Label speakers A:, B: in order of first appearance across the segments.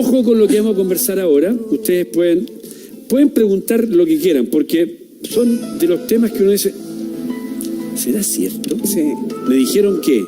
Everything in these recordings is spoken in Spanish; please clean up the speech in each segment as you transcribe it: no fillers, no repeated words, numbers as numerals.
A: ojo con lo que vamos a conversar ahora. Ustedes pueden preguntar lo que quieran, porque son de los temas que uno dice, ¿será cierto?
B: Sí.
A: Me dijeron que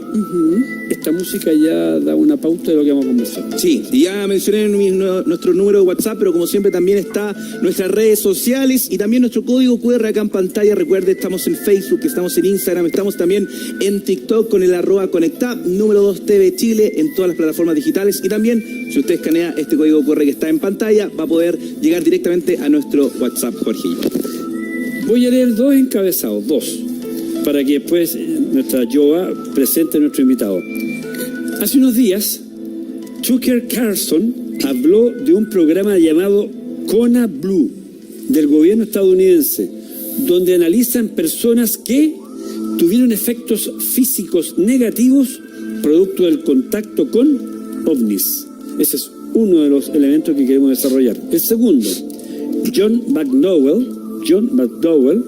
A: esta música ya da una pauta de lo que vamos a conversar.
C: Sí, ya mencioné nuestro número de WhatsApp, pero como siempre también está nuestras redes sociales y también nuestro código QR acá en pantalla. Recuerde, estamos en Facebook, estamos en Instagram, estamos también en TikTok con el @conectad, número 2 TV Chile en todas las plataformas digitales. Y también, si usted escanea este código QR que está en pantalla, va a poder llegar directamente a nuestro WhatsApp, Jorge.
A: Voy a leer dos encabezados, para que después nuestra Joa presente a nuestro invitado. Hace unos días, Tucker Carlson habló de un programa llamado Kona Blue del gobierno estadounidense, donde analizan personas que tuvieron efectos físicos negativos producto del contacto con ovnis. Ese es uno de los elementos que queremos desarrollar. El segundo, John McDowell,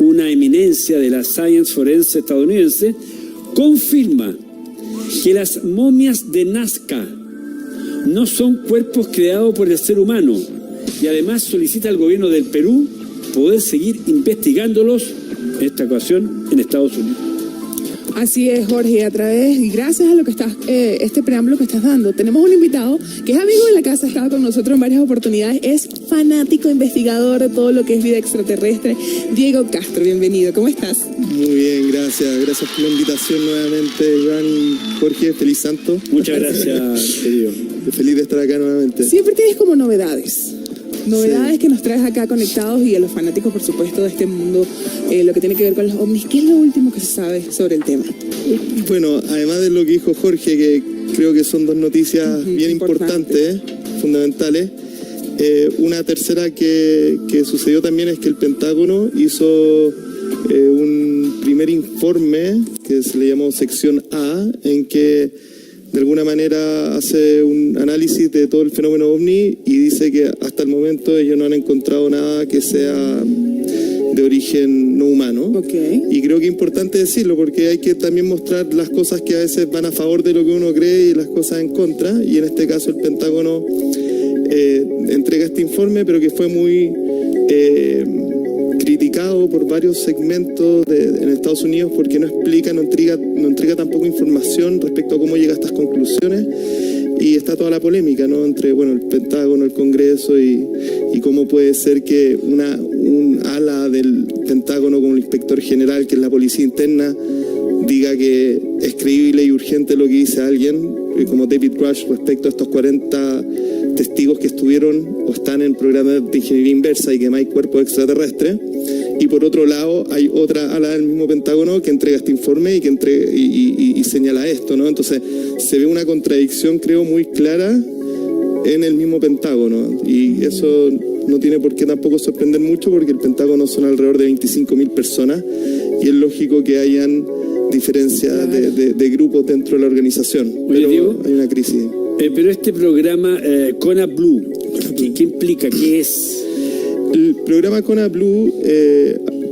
A: una eminencia de la science forense estadounidense, confirma que las momias de Nazca no son cuerpos creados por el ser humano y además solicita al gobierno del Perú poder seguir investigándolos, en esta ocasión en Estados Unidos.
B: Así es, Jorge, y gracias a lo que estás, este preámbulo que estás dando, tenemos un invitado que es amigo de la casa, ha estado con nosotros en varias oportunidades, es fanático, investigador de todo lo que es vida extraterrestre. Diego Castro, bienvenido, ¿cómo estás?
D: Muy bien, gracias por la invitación nuevamente, Iván y Jorge, feliz santo.
A: Muchas gracias, querido.
D: Feliz de estar acá nuevamente.
B: Siempre tienes como novedades
D: Sí.
B: que nos traes acá conectados y a los fanáticos, por supuesto, de este mundo, lo que tiene que ver con los ovnis. ¿Qué es lo último que se sabe sobre el tema?
D: Bueno, además de lo que dijo Jorge, que creo que son dos noticias bien importantes, fundamentales, una tercera que sucedió también es que el Pentágono hizo un primer informe que se le llamó sección A, en que de alguna manera hace un análisis de todo el fenómeno ovni y dice que hasta el momento ellos no han encontrado nada que sea de origen no humano.
B: Okay.
D: Y creo que es importante decirlo porque hay que también mostrar las cosas que a veces van a favor de lo que uno cree y las cosas en contra. Y en este caso el Pentágono entrega este informe, pero que fue muy criticado por varios segmentos en Estados Unidos porque no entrega tampoco información respecto a cómo llega a estas conclusiones, y está toda la polémica, ¿no?, entre el Pentágono, el Congreso y cómo puede ser que un ala del Pentágono como el inspector general, que es la policía interna, diga que es creíble y urgente lo que dice alguien como David Grush respecto a estos 40 testigos que estuvieron o están en programas de ingeniería inversa y que no hay cuerpos extraterrestres. Y por otro lado hay otra ala del mismo Pentágono que entrega este informe y señala esto, ¿no? Entonces se ve una contradicción, creo, muy clara en el mismo Pentágono, y eso no tiene por qué tampoco sorprender mucho porque el Pentágono son alrededor de 25.000 personas y es lógico que hayan diferencias de grupos dentro de la organización.
A: Oye,
D: pero
A: Diego,
D: hay una crisis.
A: Pero este programa Kona Blue, ¿qué implica? ¿Qué es?
D: El programa Kona Blue,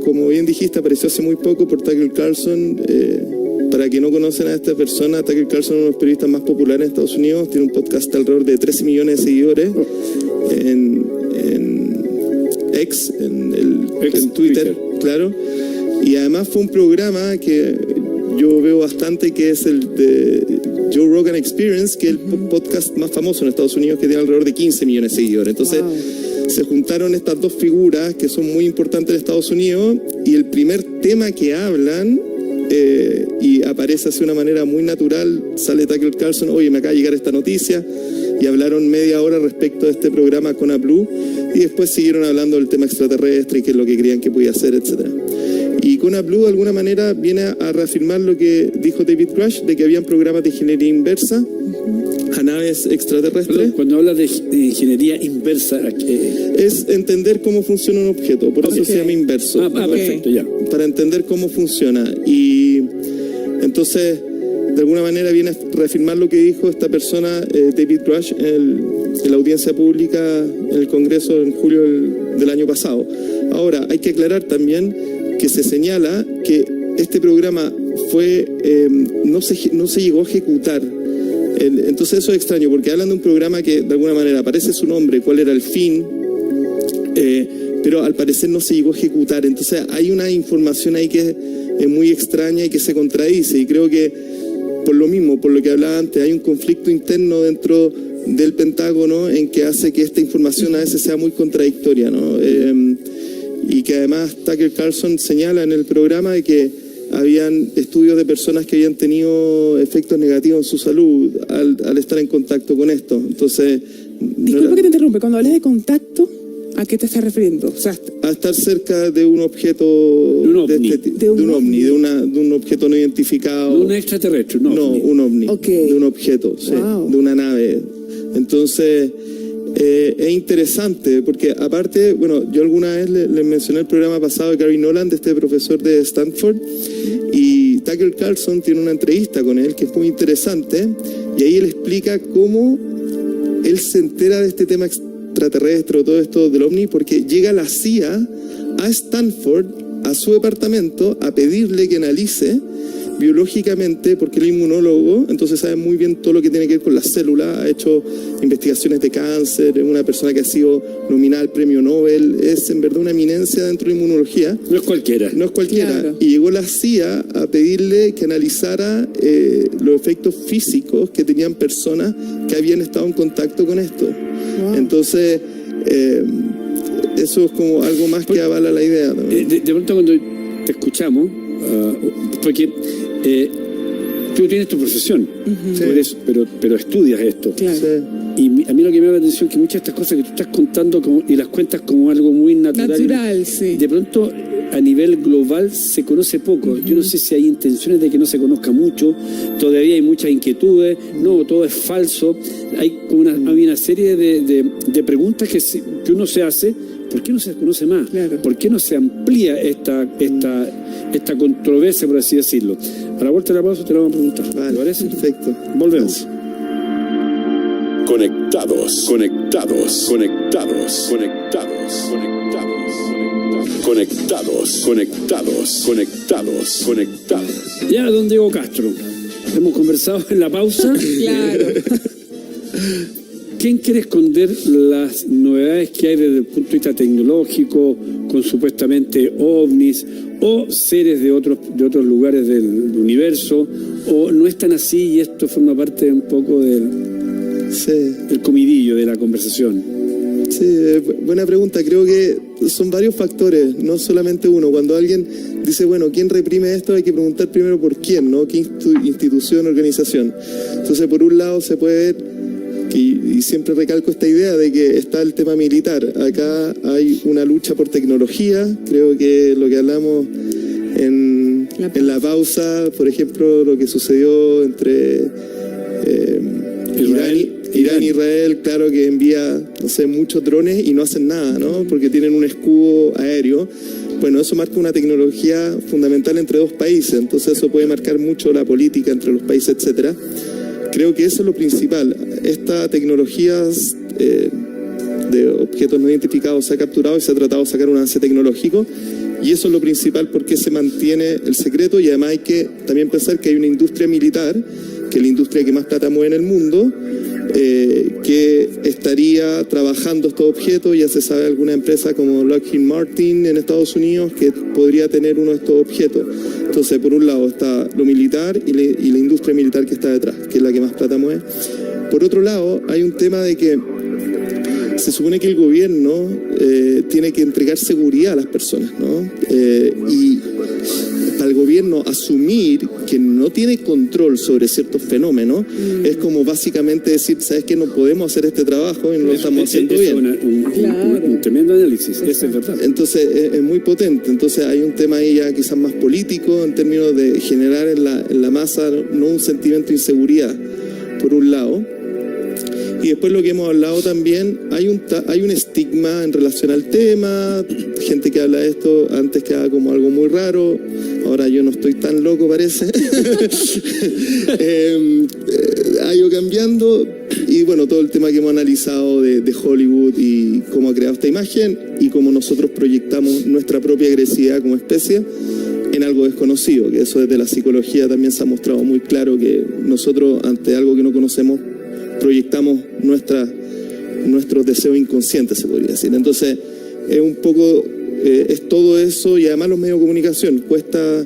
D: como bien dijiste, apareció hace muy poco por Tucker Carlson. Para quien no conocen a esta persona, Tucker Carlson es uno de los periodistas más populares en Estados Unidos, tiene un podcast de alrededor de 13 millones de seguidores en X, en Twitter, claro. Y además fue un programa que yo veo bastante, que es el de Joe Rogan Experience, que es el podcast más famoso en Estados Unidos, que tiene alrededor de 15 millones de seguidores. Entonces, se juntaron estas dos figuras que son muy importantes en Estados Unidos, y el primer tema que hablan, y aparece así de una manera muy natural, sale Tucker Carlson: oye, me acaba de llegar esta noticia, y hablaron media hora respecto de este programa Kona Blue, y después siguieron hablando del tema extraterrestre y qué es lo que creían que podía hacer, etcétera. Y Kona Blue de alguna manera viene a reafirmar lo que dijo David Grush, de que habían programas de ingeniería inversa a naves extraterrestres.
A: Perdón, cuando hablas de ingeniería inversa,
D: es entender cómo funciona un objeto, por eso se llama inverso.
A: Perfecto, ya.
D: Para entender cómo funciona. Y entonces, de alguna manera viene a reafirmar lo que dijo esta persona, David Grush, en la audiencia pública en el Congreso en julio del año pasado. Ahora, hay que aclarar también que se señala que este programa fue no se llegó a ejecutar Entonces eso es extraño, porque hablan de un programa que de alguna manera aparece su nombre, cuál era el fin, pero al parecer no se llegó a ejecutar. Entonces hay una información ahí que es muy extraña y que se contradice, y creo que por lo mismo, por lo que hablaba antes, hay un conflicto interno dentro del Pentágono en que hace que esta información a veces sea muy contradictoria, ¿no? Y que además Tucker Carlson señala en el programa de que habían estudios de personas que habían tenido efectos negativos en su salud al estar en contacto con esto. Entonces,
B: disculpa que te interrumpe, cuando hablas de contacto, ¿a qué te estás refiriendo? O sea,
D: a estar cerca de un objeto,
A: de un ovni,
D: de un objeto no identificado.
A: De un extraterrestre,
D: un ovni,
B: okay.
D: De un objeto, sí, de una nave. Entonces, es interesante, porque aparte, bueno, yo alguna vez les mencioné el programa pasado de Gary Nolan, de este profesor de Stanford, y Tucker Carlson tiene una entrevista con él que es muy interesante, y ahí él explica cómo él se entera de este tema extraterrestre o todo esto del ovni, porque llega la CIA a Stanford, a su departamento, a pedirle que analice biológicamente, porque él es inmunólogo, entonces sabe muy bien todo lo que tiene que ver con las células, ha hecho investigaciones de cáncer, es una persona que ha sido nominada al premio Nobel, es en verdad una eminencia dentro de la inmunología.
A: No es cualquiera.
B: Claro.
D: Y llegó la CIA a pedirle que analizara los efectos físicos que tenían personas que habían estado en contacto con esto. Wow. Entonces, eso es como algo más que avala la idea, ¿no?
A: De pronto cuando te escuchamos, porque tú tienes tu profesión,
B: Uh-huh.
A: por eso, pero estudias esto.
B: Claro.
D: Sí.
A: Y a mí lo que me llama la atención es que muchas de estas cosas que tú estás contando y las cuentas como algo muy natural,
B: sí.
A: De pronto a nivel global se conoce poco.
B: Uh-huh.
A: Yo no sé si hay intenciones de que no se conozca mucho, todavía hay muchas inquietudes, no, todo es falso. Hay como hay una serie de preguntas que uno se hace. ¿Por qué no se conoce más?
B: Claro.
A: ¿Por qué no se amplía esta controversia, por así decirlo? A la vuelta de la pausa te lo vamos a preguntar.
D: Vale,
A: ¿Te parece?
D: perfecto.
A: Volvemos.
E: Conectados, conectados, conectados, conectados, conectados, conectados, conectados, conectados, conectados.
A: Ya, don Diego Castro, hemos conversado en la pausa.
B: Claro.
A: ¿Quién quiere esconder las novedades que hay desde el punto de vista tecnológico, con supuestamente ovnis o seres de otros lugares del universo? ¿O no es tan así y esto forma parte un poco del comidillo de la conversación?
D: Sí, buena pregunta. Creo que son varios factores, no solamente uno. Cuando alguien dice, bueno, ¿quién reprime esto? Hay que preguntar primero por quién, ¿no? ¿Qué institución, organización? Entonces, por un lado se puede ver, y siempre recalco esta idea de que está el tema militar. Acá hay una lucha por tecnología. Creo que lo que hablamos en la pausa, por ejemplo, lo que sucedió entre Irán e Israel, claro que envía, no sé, muchos drones y no hacen nada, ¿no? Porque tienen un escudo aéreo. Bueno, eso marca una tecnología fundamental entre dos países, entonces eso puede marcar mucho la política entre los países, etcétera. Creo que eso es lo principal. Esta tecnología de objetos no identificados se ha capturado y se ha tratado de sacar un avance tecnológico, y eso es lo principal porque se mantiene el secreto. Y además hay que también pensar que hay una industria militar, que es la industria que más plata mueve en el mundo, que estaría trabajando estos objetos. Ya se sabe alguna empresa como Lockheed Martin en Estados Unidos que podría tener uno de estos objetos. Entonces, por un lado está lo militar y la industria militar que está detrás, que es la que más plata mueve. Por otro lado, hay un tema de que se supone que el gobierno tiene que entregar seguridad a las personas, ¿no? Y para el gobierno asumir que no tiene control sobre ciertos fenómenos es como básicamente decir, ¿sabes qué? No podemos hacer este trabajo y no lo estamos haciendo bien.
A: Un tremendo análisis, eso es verdad.
D: Entonces es muy potente. Entonces hay un tema ahí ya quizás más político en términos de generar en la masa no un sentimiento de inseguridad, por un lado. Y después lo que hemos hablado también, hay un estigma en relación al tema, gente que habla de esto antes quedaba como algo muy raro, ahora yo no estoy tan loco parece. Ha ido cambiando, y bueno, todo el tema que hemos analizado de Hollywood y cómo ha creado esta imagen y cómo nosotros proyectamos nuestra propia agresividad como especie. en algo desconocido, que eso desde la psicología también se ha mostrado muy claro, que nosotros ante algo que no conocemos proyectamos nuestros deseos inconscientes, se podría decir. Entonces es un poco, es todo eso, y además los medios de comunicación, cuesta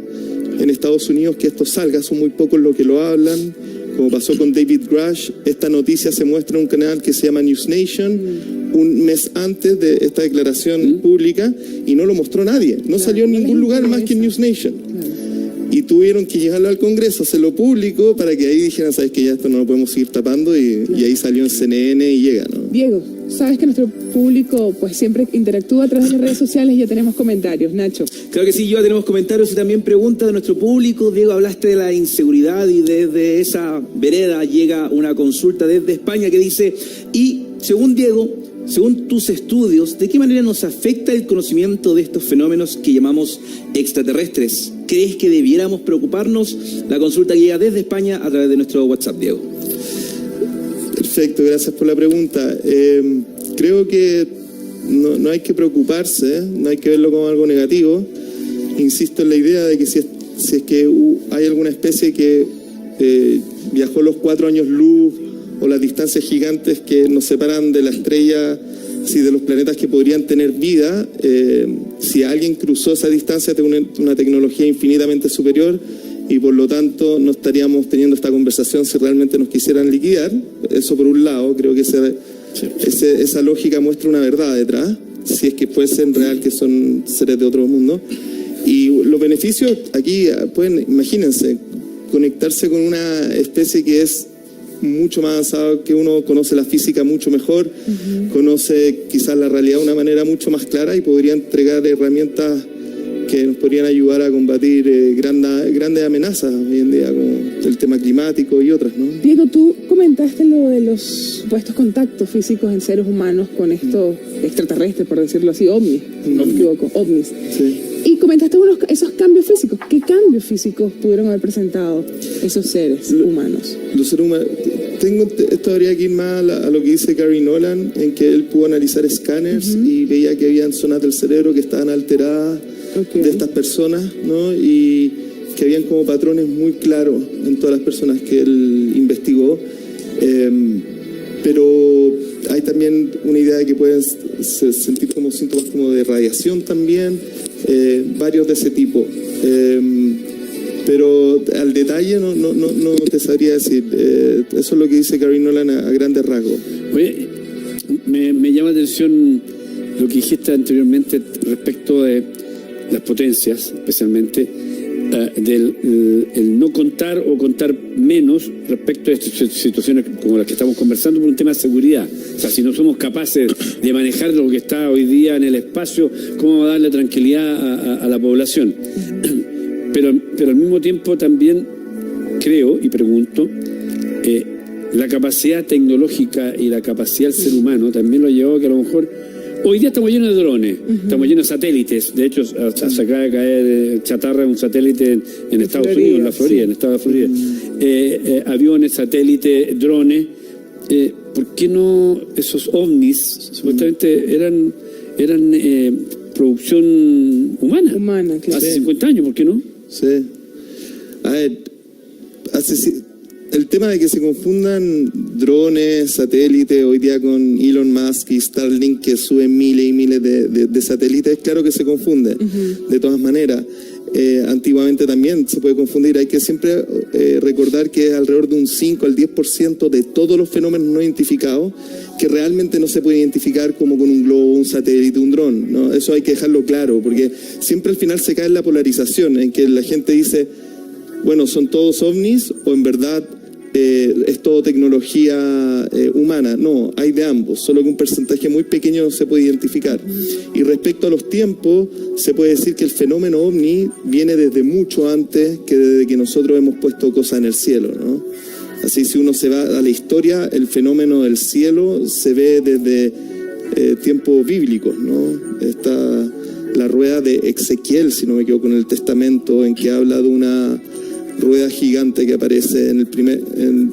D: en Estados Unidos que esto salga, son muy pocos los que lo hablan, como pasó con David Grush. Esta noticia se muestra en un canal que se llama News Nation un mes antes de esta declaración pública, y no lo mostró nadie, no salió en ningún lugar más que en News Nation. Y tuvieron que llevarlo al Congreso, hacerlo público, para que ahí dijeran, sabes que ya esto no lo podemos seguir tapando, y ahí salió en CNN y llega, ¿no?
B: Diego, sabes que nuestro público pues siempre interactúa a través de las redes sociales, y ya tenemos comentarios. Nacho.
C: Claro que sí, ya tenemos comentarios y también preguntas de nuestro público. Diego, hablaste de la inseguridad y desde esa vereda llega una consulta desde España que dice, y según Diego, según tus estudios, ¿de qué manera nos afecta el conocimiento de estos fenómenos que llamamos extraterrestres? ¿Crees que debiéramos preocuparnos? La consulta que llega desde España a través de nuestro WhatsApp, Diego.
D: Perfecto, gracias por la pregunta. Creo que no hay que preocuparse, no hay que verlo como algo negativo. Insisto en la idea de que si es que hay alguna especie que viajó los 4 años luz o las distancias gigantes que nos separan de la estrella, de los planetas que podrían tener vida, si alguien cruzó esa distancia, tiene una tecnología infinitamente superior, y por lo tanto no estaríamos teniendo esta conversación si realmente nos quisieran liquidar. Eso por un lado, creo que esa lógica muestra una verdad detrás, si es que fuesen real que son seres de otro mundo. Y los beneficios aquí pueden, imagínense, conectarse con una especie que es mucho más avanzada que uno, conoce la física mucho mejor, conoce quizás la realidad de una manera mucho más clara, y podría entregar herramientas que nos podrían ayudar a combatir grandes amenazas hoy en día, como el tema climático y otras, ¿no?
B: Diego, tú comentaste lo de los supuestos contactos físicos en seres humanos con estos extraterrestres, por decirlo así, ovnis, no me equivoco, ovnis.
D: Sí.
B: Y comentaste esos cambios físicos. ¿Qué cambios físicos pudieron haber presentado esos seres humanos?
D: Los seres humanos, esto habría que ir más a lo que dice Gary Nolan, en que él pudo analizar escáneres y veía que habían zonas del cerebro que estaban alteradas de estas personas, ¿no? Y que habían como patrones muy claros en todas las personas que él investigó. Pero hay también una idea de que pueden sentir como síntomas como de radiación también, varios de ese tipo. Pero al detalle no te sabría decir. Eso es lo que dice Gary Nolan a grandes rasgos.
A: Oye, me llama la atención lo que dijiste anteriormente respecto de las potencias, especialmente el no contar o contar menos respecto a estas situaciones como las que estamos conversando por un tema de seguridad. O sea, si no somos capaces de manejar lo que está hoy día en el espacio, ¿cómo va a darle tranquilidad a la población? Pero al mismo tiempo también creo y pregunto, la capacidad tecnológica y la capacidad del ser humano también lo ha llevado a que a lo mejor hoy día estamos llenos de drones, estamos llenos de satélites. De hecho, se acaba de caer chatarra un satélite en Estados Unidos, en la Florida, en el estado de Florida. Aviones, satélites, drones. ¿Por qué no esos ovnis supuestamente eran producción humana?
B: Humana, claro.
A: Hace 50 años, ¿por qué no?
D: Sí. A ver, el tema de que se confundan drones, satélites, hoy día con Elon Musk y Starlink, que suben miles y miles de satélites, claro que se confunde, de todas maneras. Antiguamente también se puede confundir. Hay que siempre recordar que es alrededor de un 5 al 10% de todos los fenómenos no identificados que realmente no se puede identificar como con un globo, un satélite, un dron, ¿no? Eso hay que dejarlo claro, porque siempre al final se cae en la polarización, en que la gente dice, bueno, ¿son todos ovnis o en verdad es todo tecnología humana? No, hay de ambos, solo que un porcentaje muy pequeño no se puede identificar. Y respecto a los tiempos, se puede decir que el fenómeno ovni viene desde mucho antes que desde que nosotros hemos puesto cosas en el cielo, ¿no? Así, si uno se va a la historia, el fenómeno del cielo se ve desde tiempos bíblicos, ¿no? Está la rueda de Ezequiel, si no me equivoco, en el Testamento, en que habla de una rueda gigante que aparece en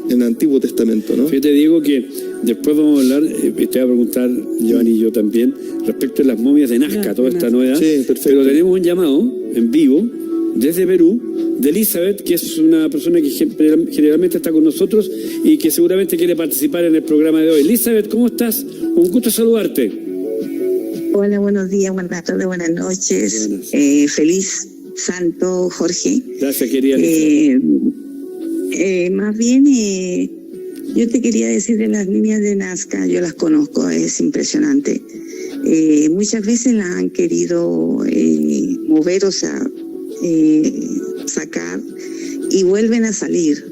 D: el Antiguo Testamento, ¿no?
A: Fíjate, Diego, que después vamos a hablar, te voy a preguntar, Giovanni y yo también, respecto a las momias de Nazca, toda esta novedad.
D: Sí, perfecto.
A: Pero tenemos un llamado en vivo desde Perú, de Elizabeth, que es una persona que generalmente está con nosotros y que seguramente quiere participar en el programa de hoy. Elizabeth, ¿cómo estás? Un gusto saludarte.
F: Hola, buenos días, buenas tardes, buenas noches. Feliz Santo, Jorge.
A: Gracias, querida Elizabeth.
F: Más bien, yo te quería decir de las líneas de Nazca, yo las conozco, es impresionante. Muchas veces las han querido mover, o sea, sacar y vuelven a salir.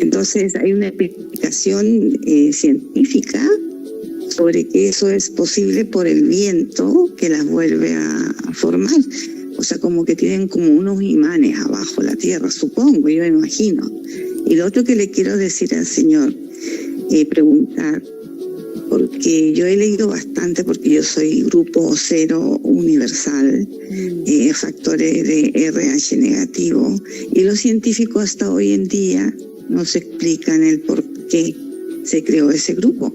F: Entonces hay una explicación científica sobre que eso es posible por el viento que las vuelve a formar. O sea, como que tienen como unos imanes abajo la tierra, supongo, yo me imagino. Y lo otro que le quiero decir al señor, preguntar, porque yo he leído bastante, porque yo soy grupo 0 universal, factores de RH negativo, y los científicos hasta hoy en día no se explican el por qué se creó ese grupo.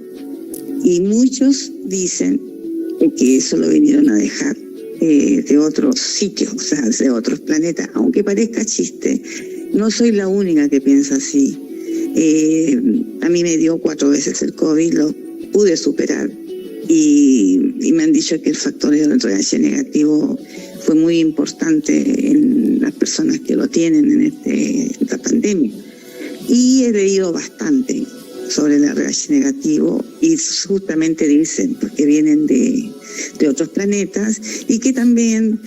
F: Y muchos dicen que eso lo vinieron a dejar de otros sitios, o sea, de otros planetas. Aunque parezca chiste, no soy la única que piensa así. A mí me dio 4 veces el COVID, lo pude superar. Y me han dicho que el factor de RH negativo fue muy importante en las personas que lo tienen en esta pandemia. Y he leído bastante sobre el RH negativo y justamente dicen porque vienen de otros planetas y que también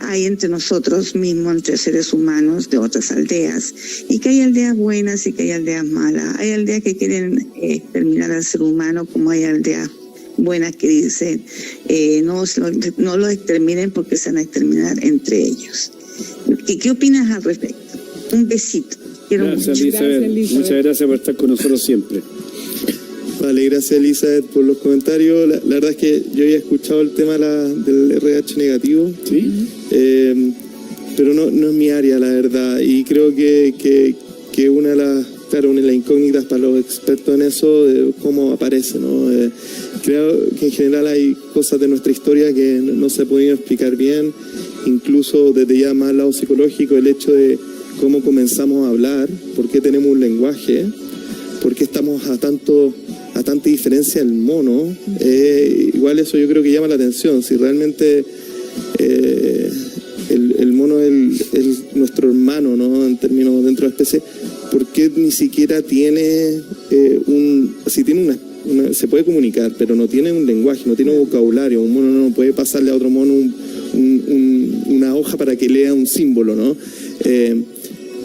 F: hay entre nosotros mismos, entre seres humanos de otras aldeas, y que hay aldeas buenas y que hay aldeas malas. Hay aldeas que quieren exterminar al ser humano, como hay aldeas buenas que dicen no lo exterminen porque se van a exterminar entre ellos. ¿Qué opinas al respecto? Un besito.
A: Gracias, Elizabeth. Muchas gracias por estar con nosotros siempre.
D: Vale, gracias Elizabeth por los comentarios. La verdad es que yo había escuchado el tema del RH negativo,
A: ¿sí?
D: Pero no es mi área, la verdad. Y creo que una de las incógnitas para los expertos en eso, cómo aparece, ¿no? Creo que en general hay cosas de nuestra historia que no se han podido explicar bien, incluso desde ya más al lado psicológico, el hecho de cómo comenzamos a hablar, por qué tenemos un lenguaje, por qué estamos a tanta diferencia del mono. Igual eso yo creo que llama la atención. Si realmente el mono es nuestro hermano, ¿no? En términos dentro de la especie, ¿por qué ni siquiera tiene se puede comunicar, pero no tiene un lenguaje, no tiene un vocabulario? Un mono no puede pasarle a otro mono una hoja para que lea un símbolo, ¿no?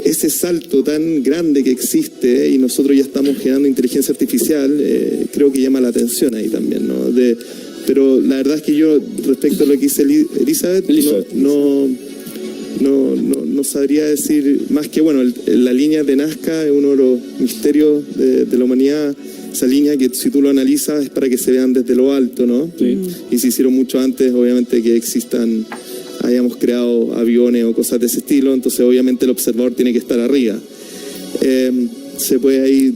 D: Ese salto tan grande que existe y nosotros ya estamos generando inteligencia artificial, creo que llama la atención ahí también, ¿no? Pero la verdad es que yo, respecto a lo que dice Elizabeth, no sabría decir más que, bueno, la línea de Nazca es uno de los misterios de la humanidad. Esa línea que si tú lo analizas es para que se vean desde lo alto, ¿no? Sí. Y se hicieron mucho antes, obviamente, que hayamos creado aviones o cosas de ese estilo, entonces obviamente el observador tiene que estar arriba. Se puede ahí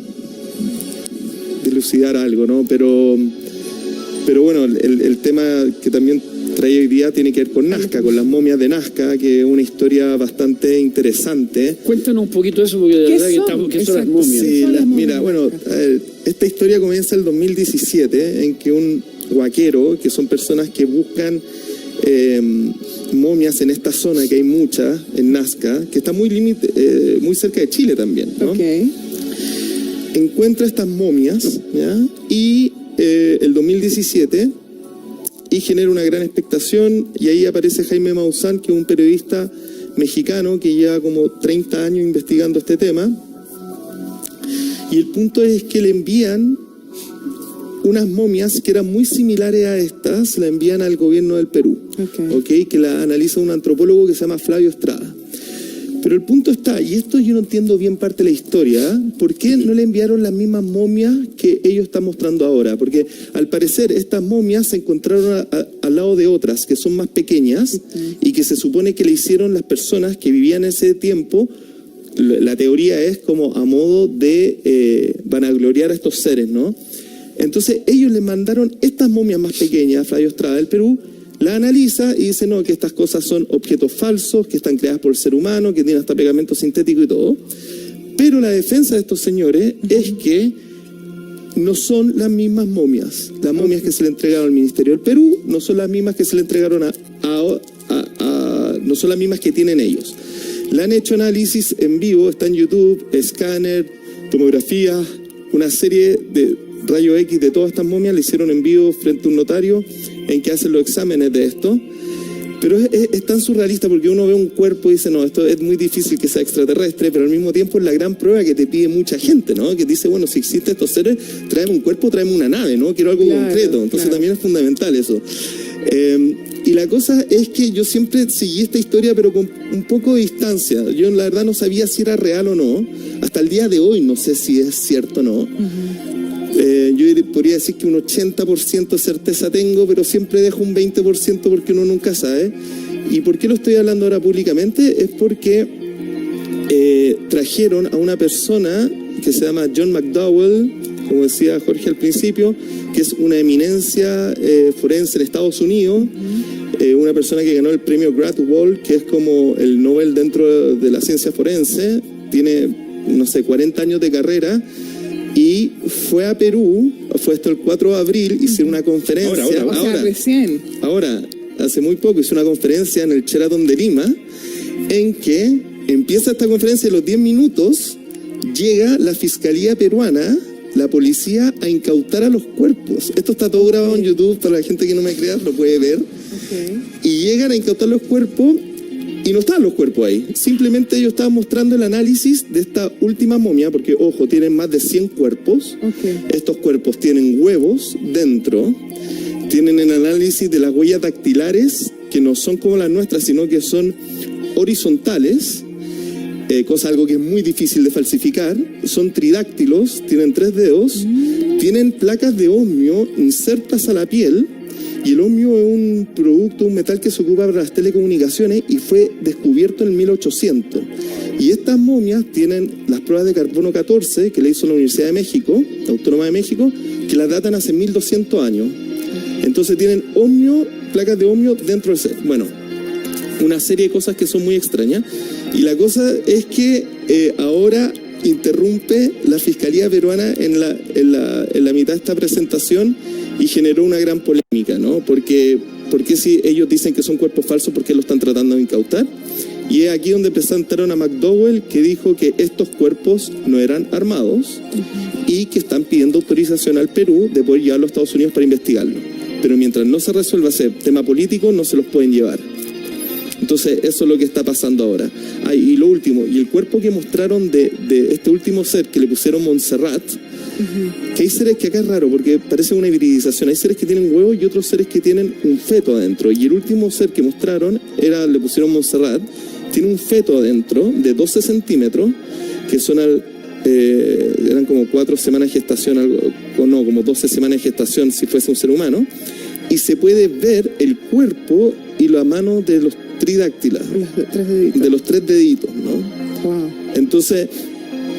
D: dilucidar algo, ¿no? Pero bueno, el tema que también trae hoy día tiene que ver con Nazca, con las momias de Nazca, que es una historia bastante interesante.
A: Cuéntanos un poquito eso, porque de verdad ¿qué son las momias?
D: Sí, mira, bueno, esta historia comienza el 2017, en que un huaquero, que son personas que buscan momias en esta zona, que hay muchas, en Nazca, que está muy cerca de Chile también, ¿no?
B: Okay.
D: Encuentra estas momias, ¿ya? Y el 2017, y genera una gran expectación, y ahí aparece Jaime Maussan, que es un periodista mexicano que lleva como 30 años investigando este tema, y el punto es que le envían unas momias que eran muy similares a estas, la envían al gobierno del Perú, okay, que la analiza un antropólogo que se llama Flavio Estrada. Pero el punto está, y esto yo no entiendo bien parte de la historia, ¿por qué no le enviaron las mismas momias que ellos están mostrando ahora? Porque al parecer estas momias se encontraron al lado de otras que son más pequeñas, y que se supone que le hicieron las personas que vivían en ese tiempo. La teoría es como a modo de vanagloriar a estos seres, ¿no? Entonces ellos le mandaron estas momias más pequeñas a Flavio Estrada del Perú, la analiza y dice no, que estas cosas son objetos falsos, que están creadas por el ser humano, que tienen hasta pegamento sintético y todo. Pero la defensa de estos señores es que no son las mismas momias. Las momias que se le entregaron al Ministerio del Perú no son las mismas que se le entregaron no son las mismas que tienen ellos. Le han hecho análisis en vivo, está en YouTube, escáner, tomografía, una serie de rayos X de todas estas momias, le hicieron en vivo frente a un notario en que hacen los exámenes de esto. Pero es tan surrealista porque uno ve un cuerpo y dice, no, esto es muy difícil que sea extraterrestre, pero al mismo tiempo es la gran prueba que te pide mucha gente, ¿no? Que dice, bueno, si existen estos seres, tráeme un cuerpo, tráeme una nave, ¿no? Quiero algo concreto. Entonces también es fundamental eso. Y la cosa es que yo siempre seguí esta historia, pero con un poco de distancia. Yo la verdad no sabía si era real o no. Hasta el día de hoy no sé si es cierto o no. Yo podría decir que un 80% de certeza tengo, pero siempre dejo un 20% porque uno nunca sabe. ¿Y por qué lo estoy hablando ahora públicamente? Es porque trajeron a una persona que se llama John McDowell, como decía Jorge al principio, que es una eminencia forense en Estados Unidos, una persona que ganó el premio Grant Wall, que es como el Nobel dentro de la ciencia forense, tiene, no sé, 40 años de carrera, y fue a Perú, fue esto el 4 de abril, hicieron una conferencia. Ahora, hace muy poco hizo una conferencia en el Sheraton de Lima, en que empieza esta conferencia y a los 10 minutos llega la Fiscalía Peruana, la policía, a incautar a los cuerpos. Esto está todo grabado en YouTube, para la gente que no me crea, lo puede ver. Y llegan a incautar los cuerpos y no estaban los cuerpos ahí. Simplemente ellos estaban mostrando el análisis de esta última momia, porque, ojo, tienen más de 100 cuerpos. Estos cuerpos tienen huevos dentro, tienen el análisis de las huellas dactilares, que no son como las nuestras, sino que son horizontales, algo que es muy difícil de falsificar. Son tridáctilos, tienen 3 dedos, tienen placas de osmio insertas a la piel, y el osmio es un producto, un metal que se ocupa para las telecomunicaciones y fue descubierto en 1800. Y estas momias tienen las pruebas de carbono 14 que le hizo la Universidad de México, la Autónoma de México, que las datan hace 1200 años. Entonces tienen osmio, placas de osmio dentro del ser. Bueno, una serie de cosas que son muy extrañas. Y la cosa es que ahora interrumpe la Fiscalía Peruana en la mitad de esta presentación y generó una gran polémica, ¿no? Porque si ellos dicen que son cuerpos falsos, ¿por qué lo están tratando de incautar? Y es aquí donde presentaron a McDowell, que dijo que estos cuerpos no eran armados y que están pidiendo autorización al Perú de poder llevarlo a Estados Unidos para investigarlo. Pero mientras no se resuelva ese tema político, no se los pueden llevar. Entonces, eso es lo que está pasando ahora. Y lo último, y el cuerpo que mostraron de este último ser que le pusieron Montserrat, que hay seres que acá es raro porque parece una hibridización. Hay seres que tienen huevos y otros seres que tienen un feto adentro. Y el último ser que mostraron le pusieron Montserrat, tiene un feto adentro de 12 centímetros, que son eran como 4 semanas de gestación, como 12 semanas de gestación si fuese un ser humano. Y se puede ver el cuerpo y la mano de los tridáctilas, de los 3 deditos, ¿no? Wow. Entonces,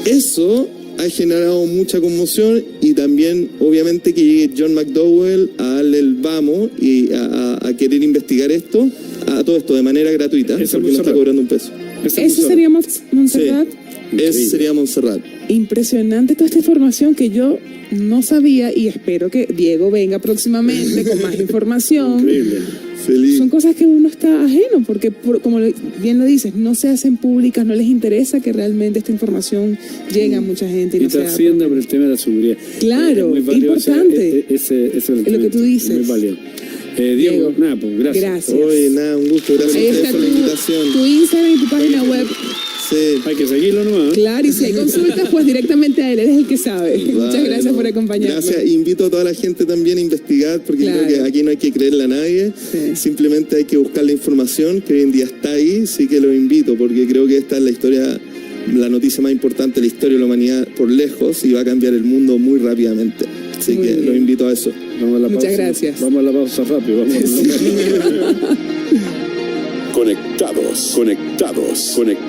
D: eso ha generado mucha conmoción y también, obviamente, que llegue John McDowell a darle el vamos y a querer investigar esto, a todo esto de manera gratuita, porque no está cobrando un peso.
B: ¿Eso sería Montserrat?
D: Sí, eso sería Montserrat.
B: Impresionante toda esta información que yo no sabía y espero que Diego venga próximamente con más información.
D: Increíble. Feliz.
B: Son cosas que uno está ajeno porque, como bien lo dices, no se hacen públicas, no les interesa que realmente esta información llegue a mucha gente.
A: Y no trascienda por el tema de la seguridad.
B: Claro, es importante.
A: Ese es
B: lo que tú dices.
A: Muy válido. Diego, nada, pues gracias.
D: Oye, nada, un gusto. Gracias a ustedes por la invitación.
B: Tu Instagram y tu página web.
D: Sí.
A: Hay que seguirlo nomás.
B: Claro, y si hay consultas, pues directamente a él es el que sabe. Muchas gracias por acompañarnos.
D: Gracias, invito a toda la gente también a investigar, porque creo que aquí no hay que creerle a nadie, simplemente hay que buscar la información que hoy en día está ahí, sí que lo invito, porque creo que esta es la historia, la noticia más importante de la historia de la humanidad por lejos y va a cambiar el mundo muy rápidamente. Así muy que bien. Los invito a eso.
B: Muchas gracias.
A: Vamos a la pausa rápido.
E: Conectados.